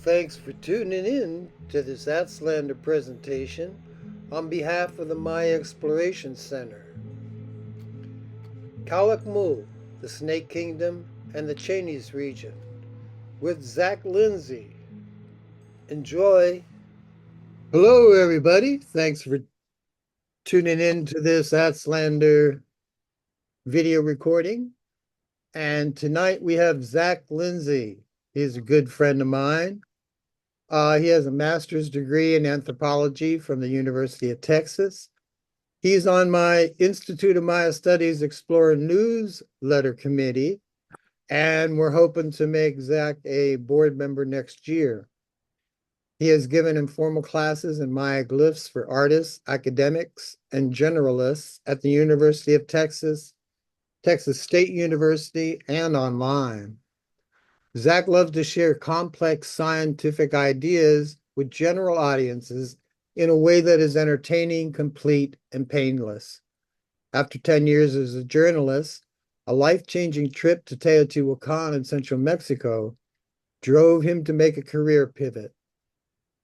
Thanks for tuning in to this Aztlander presentation on behalf of the Maya Exploration Center. Calakmul, the Snake Kingdom, and the Chenes region with Zac Lindsey. Enjoy! Hello, everybody. Thanks for tuning in to this Aztlander video recording. And tonight we have Zac Lindsey. He's a good friend of mine. He has a master's degree in anthropology from the University of Texas. He's on my Institute of Maya Studies Explorer newsletter committee, and we're hoping to make Zac a board member next year. He has given informal classes in Maya glyphs for artists, academics, and generalists at the University of Texas, Texas State University, and online. Zac loves to share complex scientific ideas with general audiences in a way that is entertaining, complete, and painless. After 10 years as a journalist, a life-changing trip to Teotihuacan in central Mexico drove him to make a career pivot.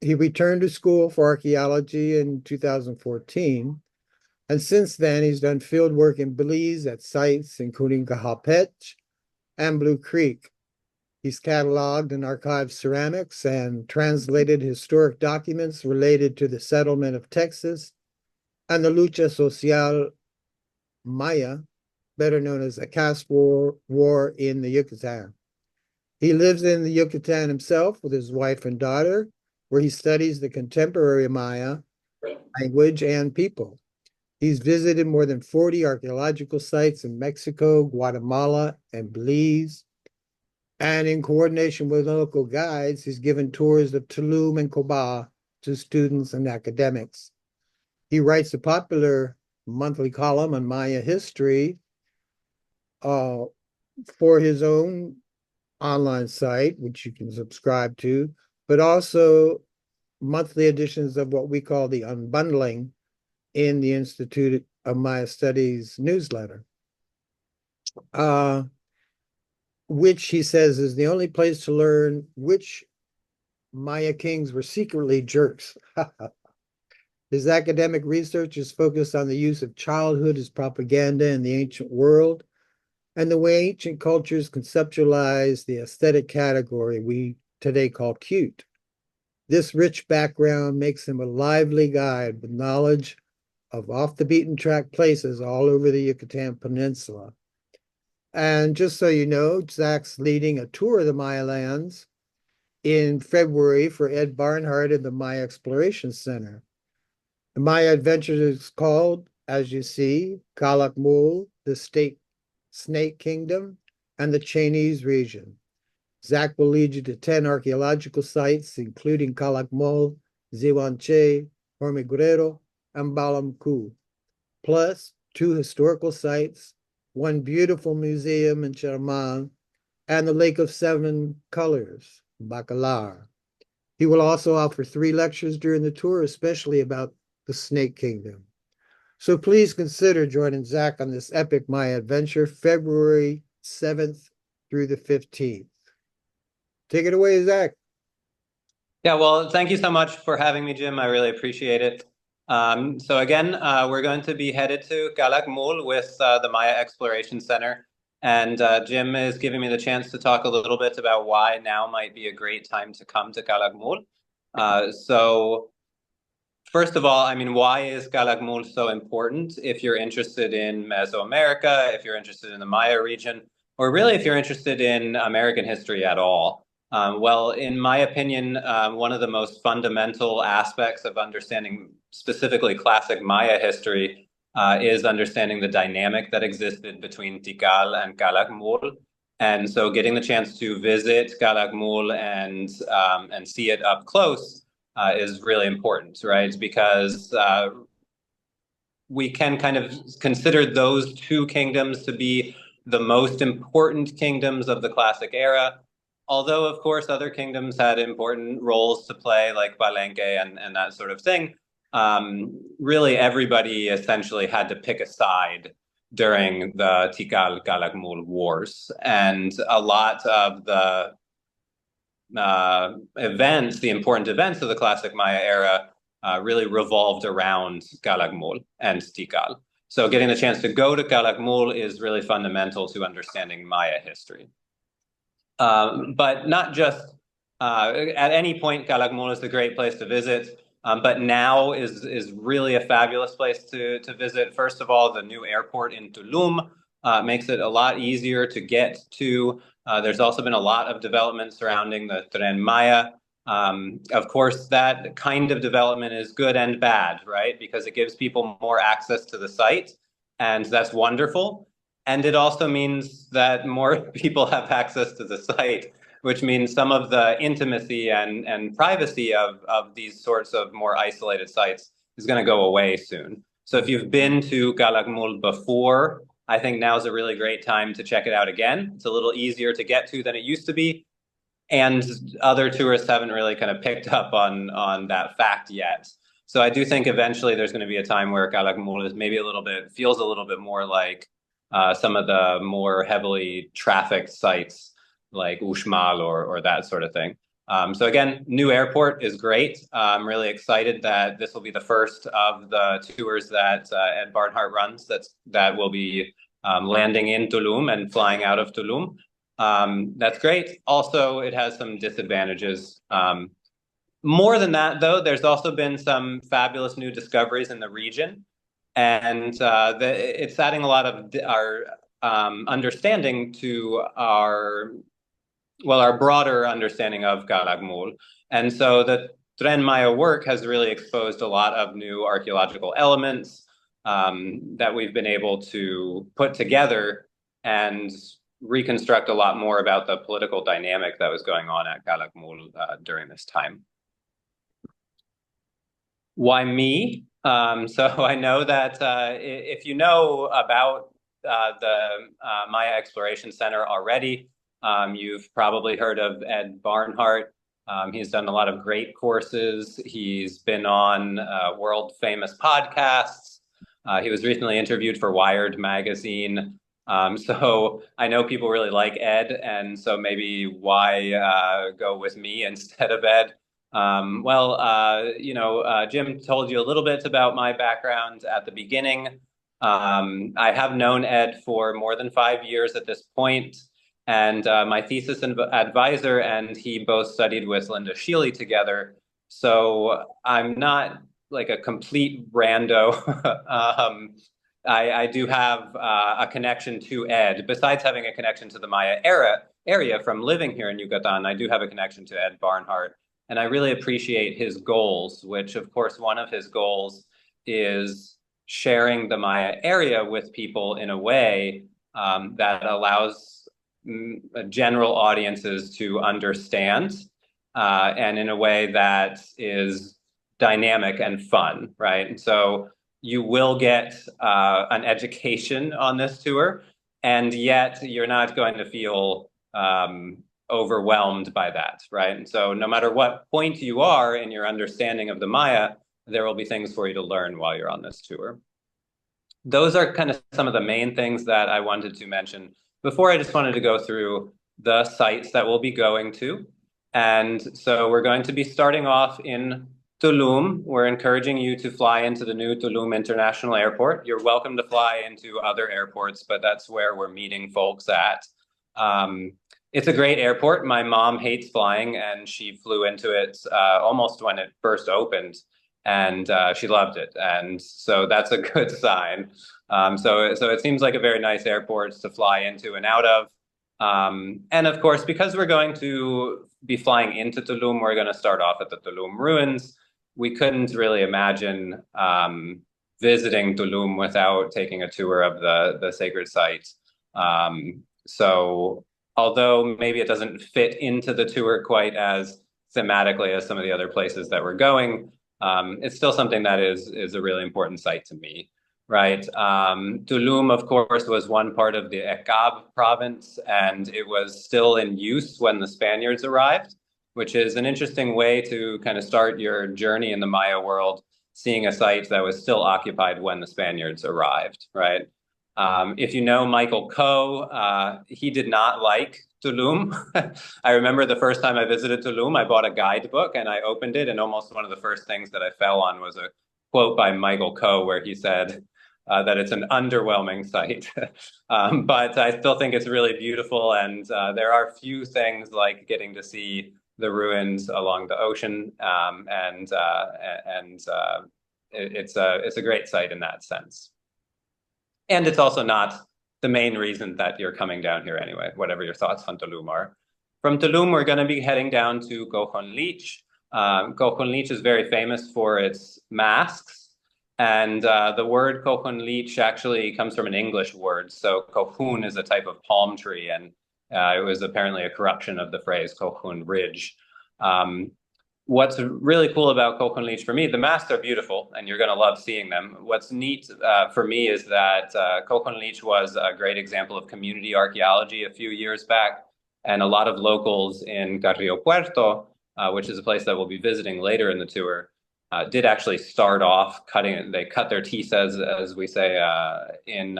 He returned to school for archaeology in 2014, and since then he's done field work in Belize at sites including Cahal, Pech, and Blue Creek. He's cataloged and archived ceramics and translated historic documents related to the settlement of Texas and the Lucha Social Maya, better known as the Caste War in the Yucatan. He lives in the Yucatan himself with his wife and daughter, where he studies the contemporary Maya language and people. He's visited more than 40 archaeological sites in Mexico, Guatemala, and Belize. And in coordination with local guides, he's given tours of Tulum and Cobá to students and academics. He writes a popular monthly column on Maya history for his own online site, which you can subscribe to, but also monthly editions of what we call the Unbundling in the Institute of Maya Studies newsletter. Which he says is the only place to learn which Maya kings were secretly jerks. His academic research is focused on the use of childhood as propaganda in the ancient world and the way ancient cultures conceptualize the aesthetic category we today call cute. This rich background makes him a lively guide with knowledge of off-the-beaten-track places all over the Yucatan Peninsula. And just so you know, Zac's leading a tour of the Maya lands in February for Ed Barnhart at the Maya Exploration Center. The Maya adventure is called, as you see, Calakmul, the Snake Kingdom, and the Chenes region. Zac will lead you to 10 archaeological sites, including Calakmul, Ziwanche, Hormiguero, and Balamku, plus 2 historical sites, 1 beautiful museum in Cherman, and the Lake of 7 Colors, Bacalar. He will also offer 3 lectures during the tour, especially about the Snake Kingdom. So please consider joining Zac on this epic Maya adventure, February 7th through the 15th. Take it away, Zac. Yeah, well, thank you so much for having me, Jim. I really appreciate it. So again, we're going to be headed to Calakmul with the Maya Exploration Center. And Jim is giving me the chance to talk a little bit about why now might be a great time to come to Calakmul. So first of all, I mean, why is Calakmul so important if you're interested in Mesoamerica, if you're interested in the Maya region, or really if you're interested in American history at all? Well, in my opinion, one of the most fundamental aspects of understanding specifically classic Maya history is understanding the dynamic that existed between Tikal and Calakmul. And so getting the chance to visit Calakmul and see it up close is really important, right? Because we can kind of consider those 2 kingdoms to be the most important kingdoms of the classic era. Although, of course, other kingdoms had important roles to play, like Palenque and that sort of thing, really everybody essentially had to pick a side during the Tikal-Calakmul wars. And a lot of the events, the important events of the classic Maya era, really revolved around Calakmul and Tikal. So getting the chance to go to Calakmul is really fundamental to understanding Maya history. But not just at any point, Calakmul is a great place to visit. But now is really a fabulous place to visit. First of all, the new airport in Tulum makes it a lot easier to get to. There's also been a lot of development surrounding the Tren Maya. Of course, that kind of development is good and bad, right? Because it gives people more access to the site, and that's wonderful. And it also means that more people have access to the site, which means some of the intimacy and privacy of these sorts of more isolated sites is going to go away soon. So if you've been to Calakmul before, I think now is a really great time to check it out again. It's a little easier to get to than it used to be. And other tourists haven't really kind of picked up on that fact yet. So I do think eventually there's going to be a time where Calakmul is maybe feels a little bit more like some of the more heavily trafficked sites like Uxmal or that sort of thing. So again, new airport is great. I'm really excited that this will be the first of the tours that Ed Barnhart runs that will be landing in Tulum and flying out of Tulum. That's great. Also, it has some disadvantages. More than that, though, there's also been some fabulous new discoveries in the region, and it's adding a lot of our understanding to our broader understanding of Calakmul. And so the Tren Maya work has really exposed a lot of new archaeological elements that we've been able to put together and reconstruct a lot more about the political dynamic that was going on at Calakmul during this time. Why me? So I know that if you know about the Maya Exploration Center already, you've probably heard of Ed Barnhart. He's done a lot of great courses. He's been on world famous podcasts. He was recently interviewed for Wired magazine. So I know people really like Ed, and so maybe why go with me instead of Ed? Jim told you a little bit about my background at the beginning. I have known Ed for more than 5 years at this point, and my thesis advisor and he both studied with Linda Shealy together. So I'm not like a complete rando. I do have a connection to Ed. Besides having a connection to the Maya area from living here in Yucatan, I do have a connection to Ed Barnhart. And I really appreciate his goals, which, of course, one of his goals is sharing the Maya area with people in a way that allows general audiences to understand and in a way that is dynamic and fun, right? And so you will get an education on this tour, and yet you're not going to feel overwhelmed by that, right? And so no matter what point you are in your understanding of the Maya, there will be things for you to learn while you're on this tour. Those are kind of some of the main things that I wanted to mention. Before, I just wanted to go through the sites that we'll be going to. And so we're going to be starting off in Tulum. We're encouraging you to fly into the new Tulum International Airport. You're welcome to fly into other airports, but that's where we're meeting folks at. It's a great airport. My mom hates flying, and she flew into it almost when it first opened, and she loved it. And so that's a good sign. So it seems like a very nice airport to fly into and out of. And of course, because we're going to be flying into Tulum, we're going to start off at the Tulum ruins. We couldn't really imagine visiting Tulum without taking a tour of the sacred site. So although maybe it doesn't fit into the tour quite as thematically as some of the other places that we're going, it's still something that is a really important site to me, right? Tulum, of course, was one part of the Ecab province, and it was still in use when the Spaniards arrived, which is an interesting way to kind of start your journey in the Maya world, seeing a site that was still occupied when the Spaniards arrived, right? If you know Michael Coe, he did not like Tulum. I remember the first time I visited Tulum, I bought a guidebook and I opened it, and almost one of the first things that I fell on was a quote by Michael Coe where he said that it's an underwhelming site. But I still think it's really beautiful, and there are few things like getting to see the ruins along the ocean, it's a great site in that sense. And it's also not the main reason that you're coming down here anyway, whatever your thoughts on Tulum are. From Tulum, we're going to be heading down to Cochon Leach. Cochon Leach is very famous for its masks. And the word Cochon Leach actually comes from an English word. So cocoon is a type of palm tree, and it was apparently a corruption of the phrase Cochon Ridge. What's really cool about Cochon Leach for me, the masks are beautiful and you're going to love seeing them. What's neat for me is that Cochon Leach was a great example of community archaeology a few years back. And a lot of locals in Carrillo Puerto, which is a place that we'll be visiting later in the tour, did actually start off cutting it. They cut their teeth, as we say in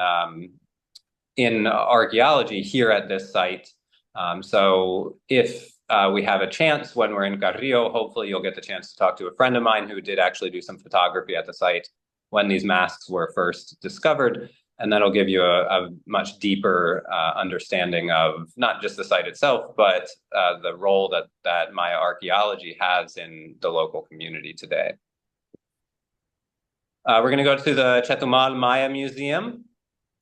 archaeology here at this site. So if we have a chance when we're in Carrillo, hopefully you'll get the chance to talk to a friend of mine who did actually do some photography at the site when these masks were first discovered. And that'll give you a much deeper understanding of not just the site itself, but the role that Maya archaeology has in the local community today. We're going to go to the Chetumal Maya Museum.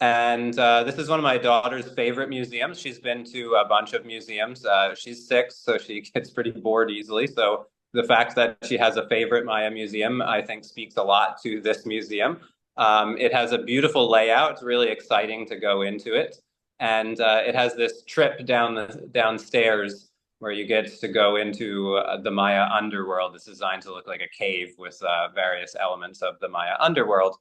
And this is one of my daughter's favorite museums. She's been to a bunch of museums. She's 6, so she gets pretty bored easily. So the fact that she has a favorite Maya museum, I think, speaks a lot to this museum. It has a beautiful layout. It's really exciting to go into it. And it has this trip downstairs where you get to go into the Maya underworld. It's designed to look like a cave with various elements of the Maya underworld.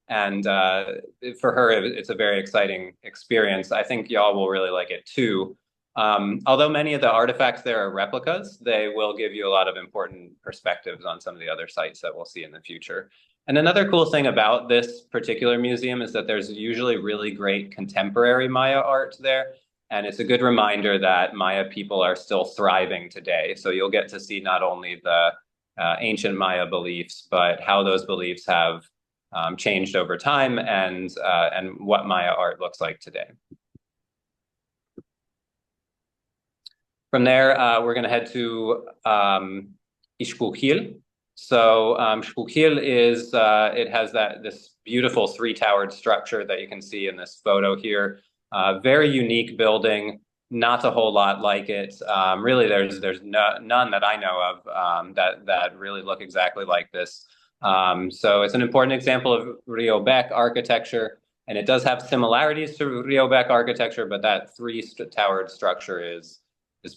And for her, it's a very exciting experience. I think y'all will really like it too. Although many of the artifacts there are replicas, they will give you a lot of important perspectives on some of the other sites that we'll see in the future. And another cool thing about this particular museum is that there's usually really great contemporary Maya art there. And it's a good reminder that Maya people are still thriving today. So you'll get to see not only the ancient Maya beliefs, but how those beliefs have changed over time and what Maya art looks like today. From there, we're going to head to Ixcuquil. So Ixcuquil is, it has this beautiful 3-towered structure that you can see in this photo here. Very unique building, not a whole lot like it. Really, there's none that I know of that really look exactly like this. So it's an important example of Rio Bec architecture, and it does have similarities to Rio Bec architecture, but that 3-towered structure is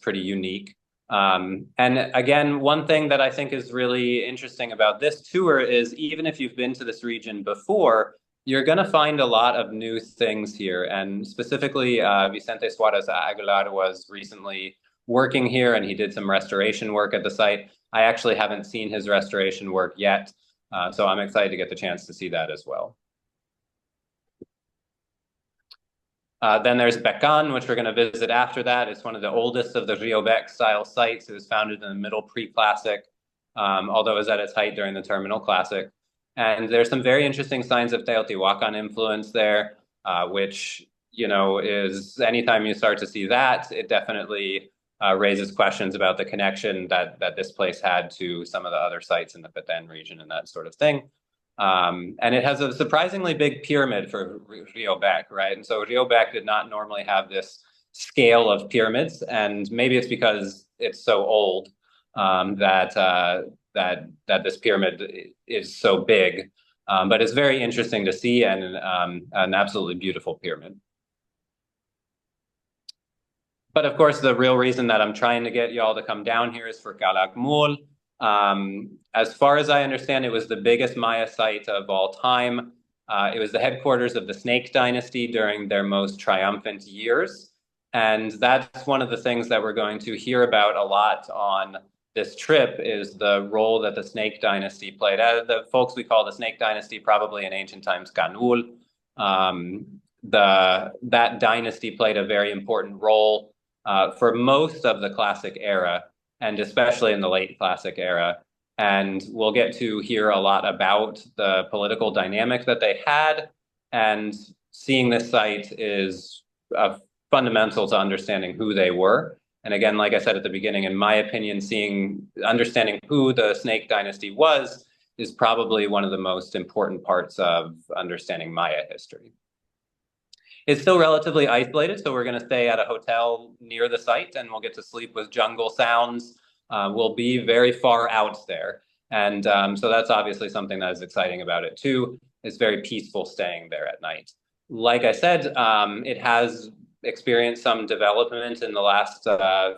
pretty unique. And again, one thing that I think is really interesting about this tour is even if you've been to this region before, you're going to find a lot of new things here. And specifically, Vicente Suarez Aguilar was recently working here, and he did some restoration work at the site. I actually haven't seen his restoration work yet, so I'm excited to get the chance to see that as well. Then there's Becan, which we're going to visit after that. It's one of the oldest of the Rio Bec style sites. It was founded in the middle pre-classic, although it was at its height during the Terminal Classic. And there's some very interesting signs of Teotihuacan influence there, which, you know, is anytime you start to see that, it definitely raises questions about the connection that this place had to some of the other sites in the Petén region and that sort of thing. And it has a surprisingly big pyramid for Rio Bec, right? And so Rio Bec did not normally have this scale of pyramids, and maybe it's because it's so old that this pyramid is so big. But it's very interesting to see, and an absolutely beautiful pyramid. But of course, the real reason that I'm trying to get y'all to come down here is for Calakmul. As far as I understand, it was the biggest Maya site of all time. It was the headquarters of the Snake Dynasty during their most triumphant years. And that's one of the things that we're going to hear about a lot on this trip is the role that the Snake Dynasty played. The folks we call the Snake Dynasty, probably in ancient times Canul. That dynasty played a very important role for most of the Classic era, and especially in the late Classic era. And we'll get to hear a lot about the political dynamic that they had. And seeing this site is fundamental to understanding who they were. And again, like I said at the beginning, in my opinion, understanding who the Snake Dynasty was is probably one of the most important parts of understanding Maya history. It's still relatively isolated, so we're going to stay at a hotel near the site, and we'll get to sleep with jungle sounds. We'll be very far out there. And so that's obviously something that is exciting about it too. It's very peaceful staying there at night. Like I said, it has experienced some development in the last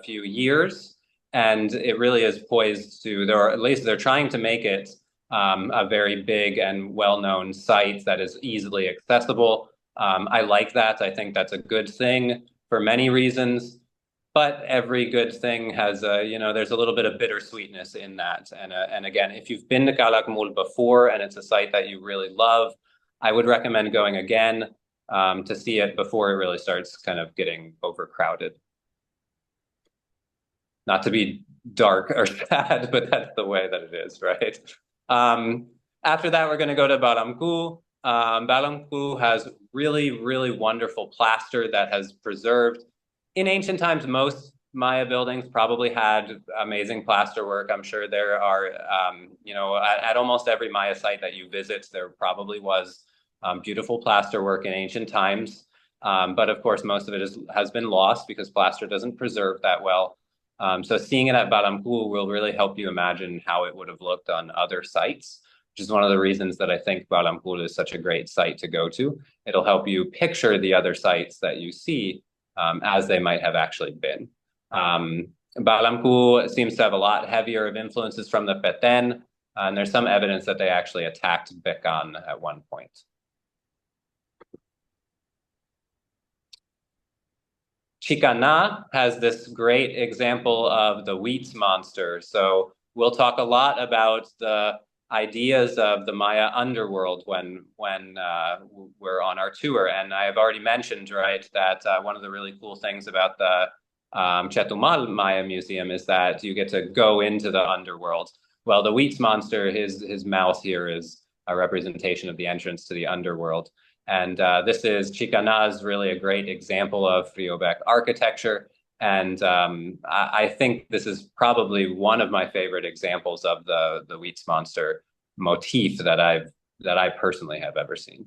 few years, and it really is poised to, or at least they're trying to make it a very big and well-known site that is easily accessible. I like that. I think that's a good thing for many reasons. But every good thing has there's a little bit of bittersweetness in that. And again, if you've been to Calakmul before and it's a site that you really love, I would recommend going again to see it before it really starts kind of getting overcrowded. Not to be dark or sad, but that's the way that it is, right? After that, we're going to go to Balamku. Balamku has really, really wonderful plaster that has preserved. In ancient times, most Maya buildings probably had amazing plaster work. I'm sure there are, at almost every Maya site that you visit, there probably was beautiful plaster work in ancient times. But of course, most of it has been lost because plaster doesn't preserve that well. So seeing it at Balamku will really help you imagine how it would have looked on other sites, which is one of the reasons that I think Balamku is such a great site to go to. It'll help you picture the other sites that you see as they might have actually been. Balamku seems to have a lot heavier of influences from the Petén, and there's some evidence that they actually attacked Bekan at one point. Chicana has this great example of the wheat monster. So we'll talk a lot about the ideas of the Maya underworld when we're on our tour. And I have already mentioned, right, that one of the really cool things about the Chetumal Maya Museum is that you get to go into the underworld. Well, the wheat monster, his mouth here is a representation of the entrance to the underworld. And this is Chicana is really a great example of Riobec architecture. And I think this is probably one of my favorite examples of the Wheats monster motif that I personally have ever seen.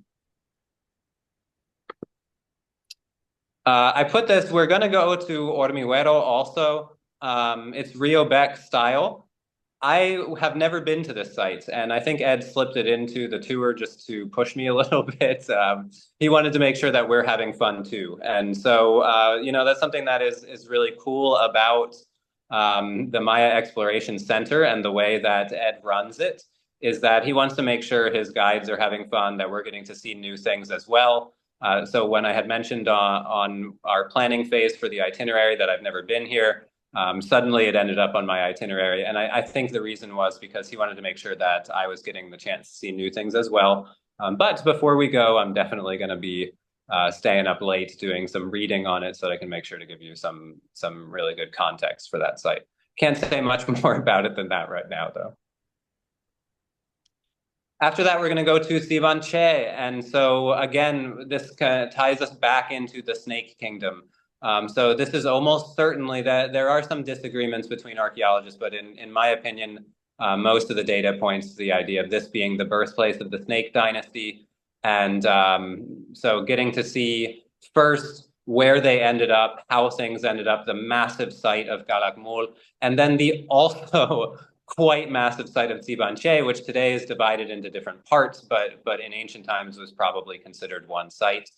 I put this, we're going to go to Ormihuero also. It's Riobec style. I have never been to this site, and I think Ed slipped it into the tour just to push me a little bit. He wanted to make sure that we're having fun too. And so, that's something that is really cool about the Maya Exploration Center and the way that Ed runs it, is that he wants to make sure his guides are having fun, that we're getting to see new things as well. So when I had mentioned on our planning phase for the itinerary that I've never been here, suddenly it ended up on my itinerary. And I think the reason was because he wanted to make sure that I was getting the chance to see new things as well. But before we go, I'm definitely going to be staying up late doing some reading on it so that I can make sure to give you some really good context for that site. Can't say much more about it than that right now, though. After that, we're going to go to Sivanche. And so again, this kind of ties us back into the Snake Kingdom. So this is almost certainly that there are some disagreements between archaeologists, but in my opinion, most of the data points to the idea of this being the birthplace of the Snake Dynasty. And so getting to see first where they ended up, how things ended up, the massive site of Calakmul, and then the also quite massive site of Sivanche, which today is divided into different parts, but in ancient times was probably considered one site.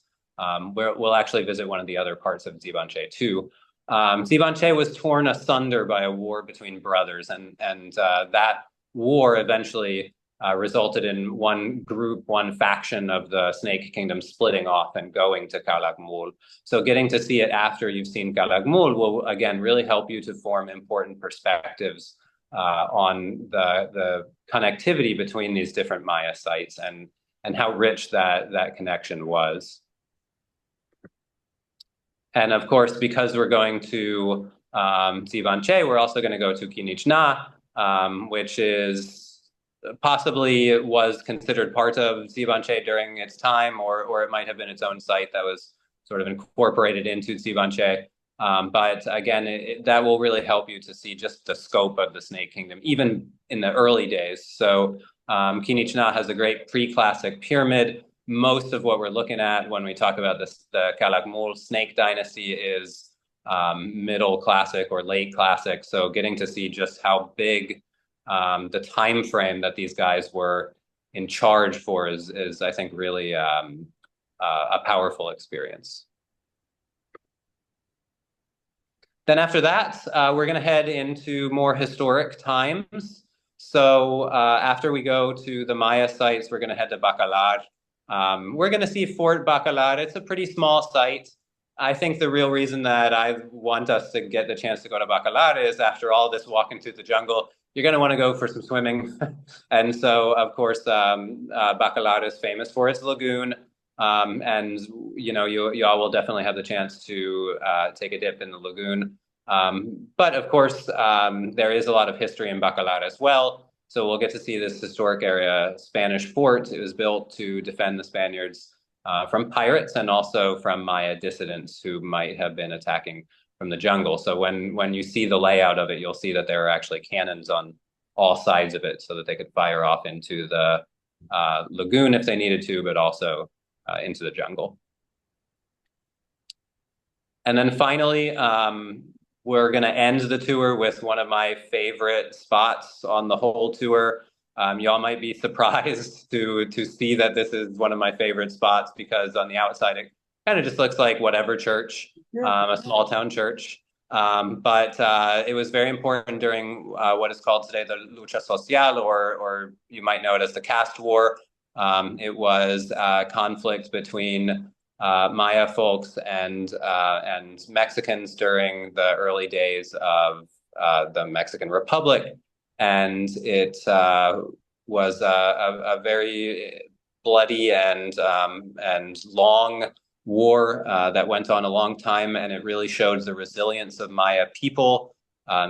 We'll actually visit one of the other parts of Sivanche too. Sivanche was torn asunder by a war between brothers, and that war eventually resulted in one faction of the Snake Kingdom splitting off and going to Calakmul. So getting to see it after you've seen Calakmul will again really help you to form important perspectives on the connectivity between these different Maya sites and how rich that connection was. And of course, because we're going to Zivanche, we're also going to go to Quinichna, which is possibly was considered part of Zivanche during its time, or it might have been its own site that was sort of incorporated into Zivanche. But again, that will really help you to see just the scope of the Snake Kingdom, even in the early days. So Quinichna has a great pre-classic pyramid. Most of what we're looking at when we talk about this, the Calakmul snake dynasty is middle classic or late classic. So getting to see just how big the time frame that these guys were in charge for is I think, really a powerful experience. Then after that, we're going to head into more historic times. So after we go to the Maya sites, we're going to head to Bacalar. We're going to see Fort Bacalar. It's a pretty small site. I think the real reason that I want us to get the chance to go to Bacalar is after all this walking through the jungle, you're going to want to go for some swimming. And so, of course, Bacalar is famous for its lagoon. And you all will definitely have the chance to take a dip in the lagoon. But of course, there is a lot of history in Bacalar as well. So we'll get to see this historic area Spanish fort. It was built to defend the Spaniards from pirates and also from Maya dissidents who might have been attacking from the jungle. So when you see the layout of it, you'll see that there are actually cannons on all sides of it so that they could fire off into the lagoon if they needed to, but also into the jungle. And then finally, we're going to end the tour with one of my favorite spots on the whole tour. Y'all might be surprised to see that this is one of my favorite spots because on the outside, it kind of just looks like whatever church, a small town church. But it was very important during what is called today the Lucha Social, or you might know it as the Caste War. It was a conflict between Maya folks and Mexicans during the early days of the Mexican Republic, and it was a very bloody and long war that went on a long time, and it really showed the resilience of Maya people.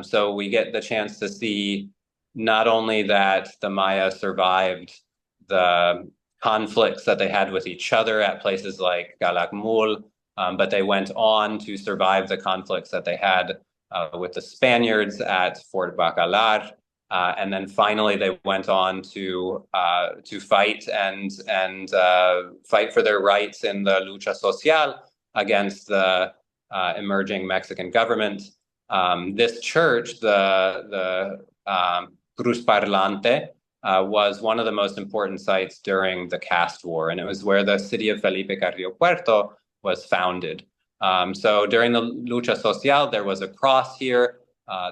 So we get the chance to see not only that the Maya survived the conflicts that they had with each other at places like Calakmul, but they went on to survive the conflicts that they had with the Spaniards at Fort Bacalar. And then finally, they went on to fight and fight for their rights in the Lucha Social against the emerging Mexican government. This church, the Cruz Parlante, was one of the most important sites during the Caste War, and it was where the city of Felipe Carrillo Puerto was founded. So during the Lucha Social, there was a cross here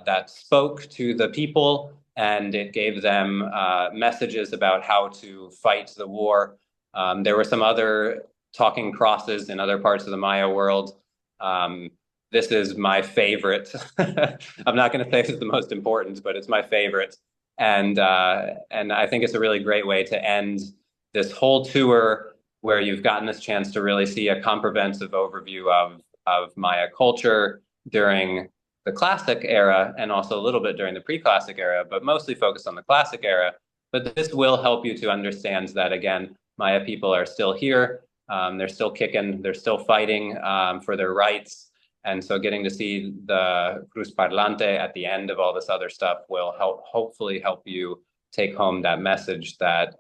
that spoke to the people, and it gave them messages about how to fight the war. There were some other talking crosses in other parts of the Maya world. This is my favorite. I'm not going to say it's the most important, but it's my favorite. And I think it's a really great way to end this whole tour where you've gotten this chance to really see a comprehensive overview of Maya culture during the classic era and also a little bit during the pre-classic era, but mostly focused on the classic era. But this will help you to understand that, again, Maya people are still here. They're still kicking. They're still fighting for their rights. And so getting to see the Cruz Parlante at the end of all this other stuff will hopefully help you take home that message that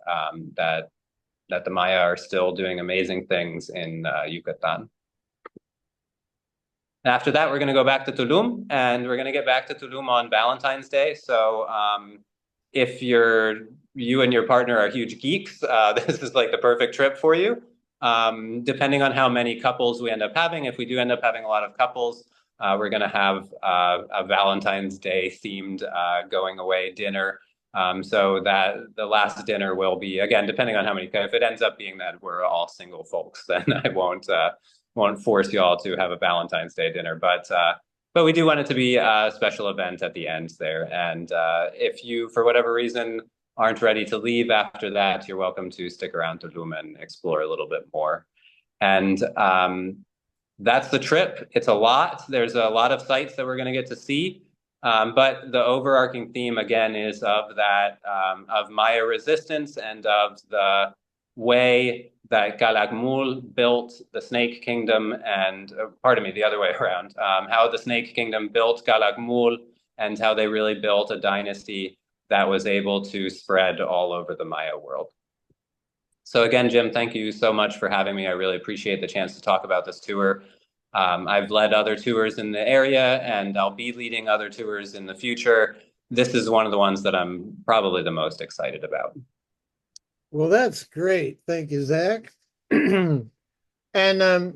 that the Maya are still doing amazing things in Yucatan. After that, we're going to go back to Tulum, and we're going to get back to Tulum on Valentine's Day. So if you and your partner are huge geeks, this is like the perfect trip for you. Depending on how many couples we end up having, if we do end up having a lot of couples, we're going to have a Valentine's Day themed going away dinner. So that the last dinner will be, again, depending on how many, if it ends up being that we're all single folks, then I won't force you all to have a Valentine's Day dinner. But we do want it to be a special event at the end there. And if you, for whatever reason, aren't ready to leave after that, you're welcome to stick around to Tulum and explore a little bit more. And that's the trip. It's a lot. There's a lot of sites that we're going to get to see. But the overarching theme again is of that of Maya resistance and of the way that Calakmul built the Snake Kingdom and pardon me, the other way around. How the Snake Kingdom built Calakmul and how they really built a dynasty that was able to spread all over the Maya world. So again, Jim, thank you so much for having me. I really appreciate the chance to talk about this tour. I've led other tours in the area, and I'll be leading other tours in the future. This is one of the ones that I'm probably the most excited about. Well, that's great. Thank you, Zach. And the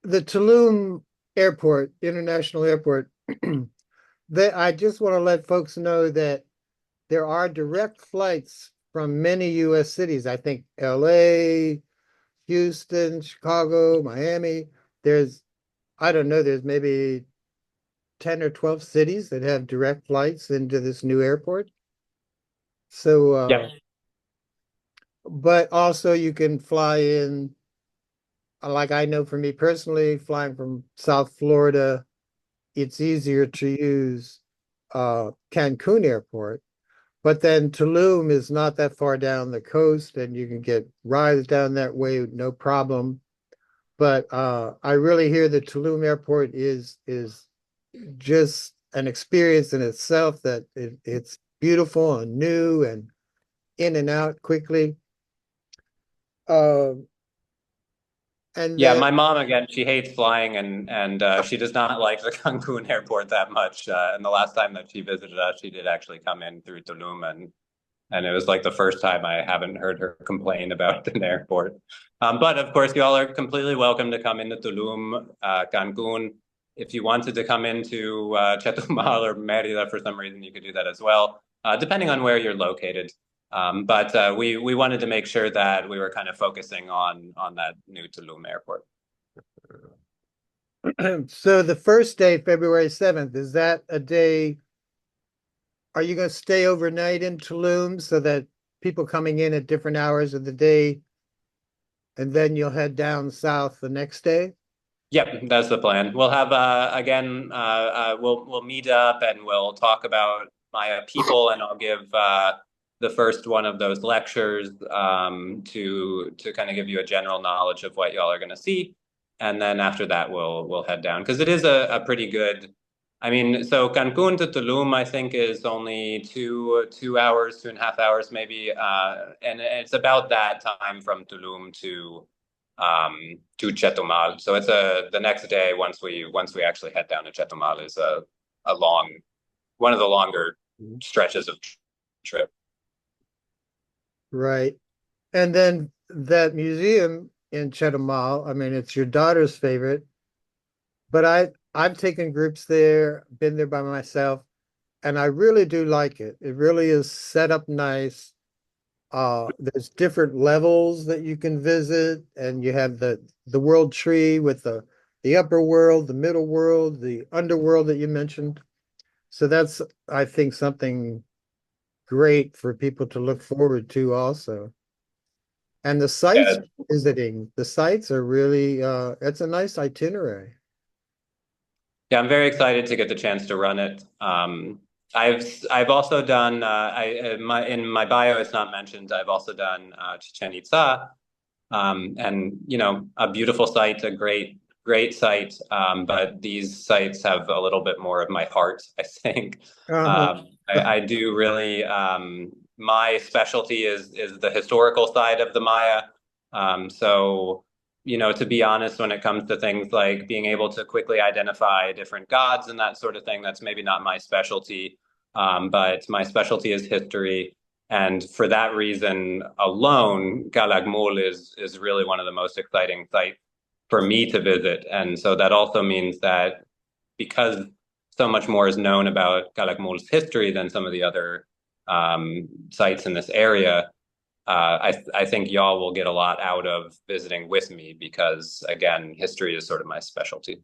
Tulum Airport, International Airport, I just want to let folks know that there are direct flights from many U.S. cities. I think LA, Houston, Chicago, Miami. There's, I don't know, there's maybe 10 or 12 cities that have direct flights into this new airport. So, Yeah. but also you can fly in, like I know for me personally, flying from South Florida, it's easier to use Cancun Airport. But then Tulum is not that far down the coast, and you can get rides down that way with no problem. But I really hear that Tulum Airport is just an experience in itself, that it's beautiful and new and in and out quickly. Uh, and Yeah, then my mom again, she hates flying and she does not like the Cancun airport that much. And the last time that she visited us, she did actually come in through Tulum and it was like the first time I haven't heard her complain about an airport. But of course, you all are completely welcome to come into Tulum, Cancun. If you wanted to come into Chetumal or Merida for some reason, you could do that as well, depending on where you're located. But we wanted to make sure that we were kind of focusing on that new Tulum airport. so the first day, February 7th, is that a day? Are you going to stay overnight in Tulum so that people coming in at different hours of the day, and then you'll head down south the next day? Yep, that's the plan. We'll have again, we'll meet up and we'll talk about Maya people, and I'll give the first one of those lectures to kind of give you a general knowledge of what y'all are going to see, and then after that we'll head down because it is a pretty good. I mean, so Cancun to Tulum, I think, is only 2 hours, 2.5 hours maybe, and it's about that time from Tulum to Chetumal. So it's the next day once we actually head down to Chetumal is a long one of the longer stretches of trip. Right. And then that museum in Chetumal, I mean, it's your daughter's favorite, but I've taken groups there, been there by myself, and I really do like it. It really is set up nice. There's different levels that you can visit, and you have the world tree with the upper world, the middle world, the underworld that you mentioned. So that's, I think, something great for people to look forward to also. And the sites Yeah, visiting, the sites are really it's a nice itinerary. yeah, I'm very excited to get the chance to run it. I've also done in my bio it's not mentioned. I've also done Chichen Itza, and a beautiful site, a great site. But these sites have a little bit more of my heart, I think. Uh-huh. I do really. My specialty is the historical side of the Maya. So to be honest, when it comes to things like being able to quickly identify different gods and that sort of thing, that's maybe not my specialty. But my specialty is history. And for that reason alone, Calakmul is really one of the most exciting sites for me to visit. And so that also means that because so much more is known about Calakmul's history than some of the other sites in this area, I think y'all will get a lot out of visiting with me because, again, history is sort of my specialty.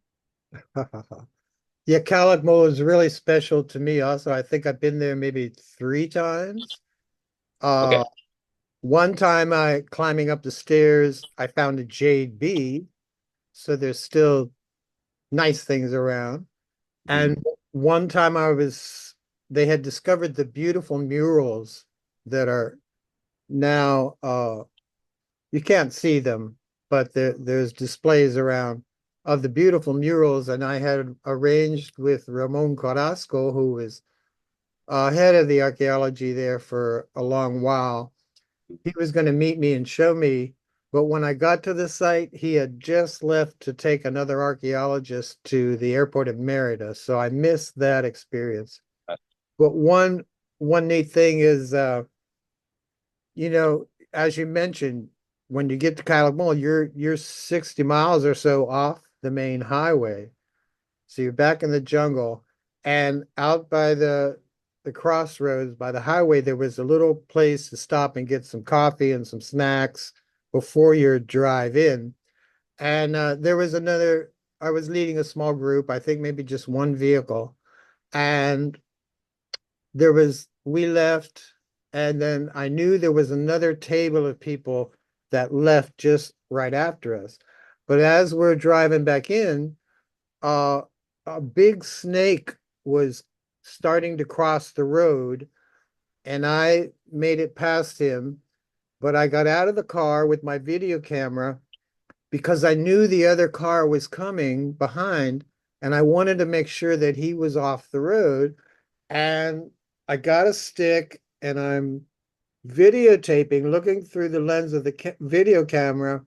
Yeah, Calakmul is really special to me also. I think I've been there maybe 3 times. Uh, Okay. one time I climbing up the stairs, I found a jade bee, so there's still nice things around. And one time they had discovered the beautiful murals that are now, you can't see them, but there's displays around of the beautiful murals. And I had arranged with Ramon Carrasco, who was head of the archaeology there for a long while. He was going to meet me and show me, but when I got to the site, he had just left to take another archaeologist to the airport of Merida, so I missed that experience. But one neat thing is, as you mentioned, when you get to Calakmul, you're 60 miles or so off the main highway. So you're back in the jungle, and out by the crossroads by the highway, there was a little place to stop and get some coffee and some snacks before your drive in. And there was another. I was leading a small group, I think maybe just one vehicle, and we left, and then I knew there was another table of people that left just right after us. But as we're driving back in, uh, a big snake was starting to cross the road, and I made it past him. But I got out of the car with my video camera because I knew the other car was coming behind, and I wanted to make sure that he was off the road. And I got a stick and I'm videotaping, looking through the lens of the video camera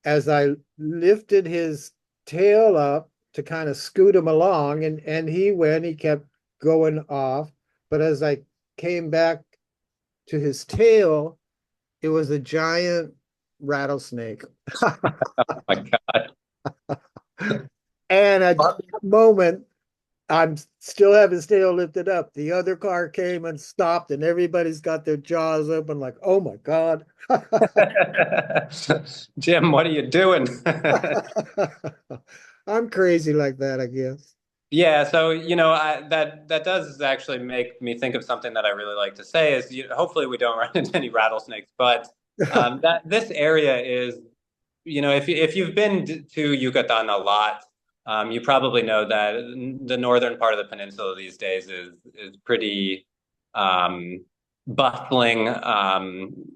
as I lifted his tail up to kind of scoot him along, and he kept going off. But as I came back to his tail, it was a giant rattlesnake. Oh my God. And at that moment, I'm still have his tail lifted up. The other car came and stopped, and everybody's got their jaws open, like, oh my God. Jim, what are you doing? I'm crazy like that, I guess. Yeah, so that does actually make me think of something that I really like to say is hopefully we don't run into any rattlesnakes, but that this area is, if you've been to Yucatan a lot, you probably know that the northern part of the peninsula these days is pretty um, bustling.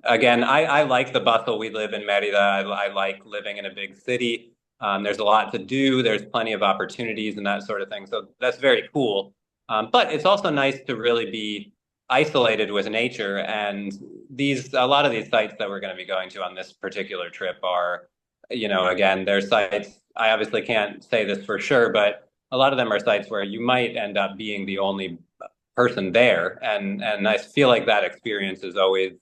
Again, I like the bustle. We live in Merida. I like living in a big city. There's a lot to do. There's plenty of opportunities and that sort of thing. So that's very cool. But it's also nice to really be isolated with nature. And a lot of these sites that we're going to be going to on this particular trip are, again, they're sites. I obviously can't say this for sure, but a lot of them are sites where you might end up being the only person there. And I feel like that experience is always,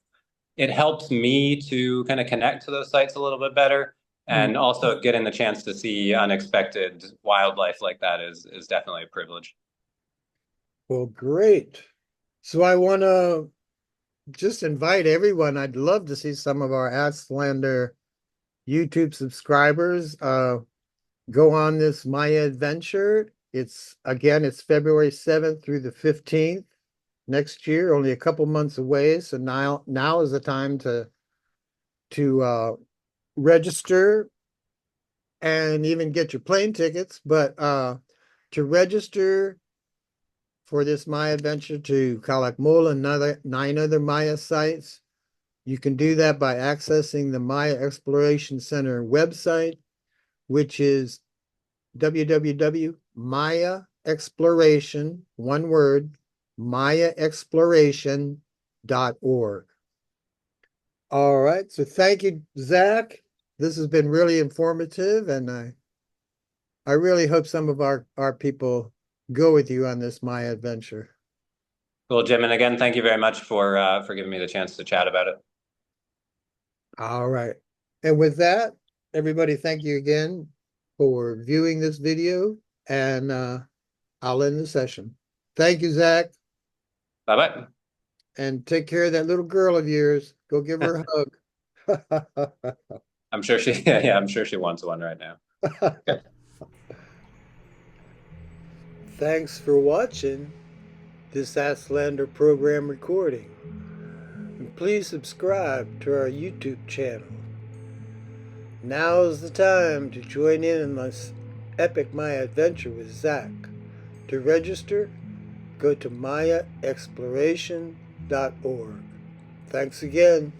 it helps me to kind of connect to those sites a little bit better. And also getting the chance to see unexpected wildlife like that is definitely a privilege. Well, great. So I want to just invite everyone. I'd love to see some of our Aztlander YouTube subscribers go on this Maya adventure. It's February 7th through the 15th next year, only a couple months away. So now is the time to register and even get your plane tickets. But to register for this Maya adventure to Calakmul and 9 other Maya sites, you can do that by accessing the Maya Exploration Center website, which is www.mayaexploration, one word, mayaexploration.org. All right. So thank you, Zac. This has been really informative, and I really hope some of our people go with you on this Maya adventure. Cool, Jim. And again, thank you very much for giving me the chance to chat about it. All right. And with that, everybody, thank you again for viewing this video, and I'll end the session. Thank you, Zac. Bye-bye. And take care of that little girl of yours. Go give her a hug. I'm sure yeah, I'm sure she wants one right now. Okay. Thanks for watching this Aztlander program recording. And please subscribe to our YouTube channel. Now's the time to join in this epic Maya adventure with Zac. To register, go to mayaexploration.org. Thanks again.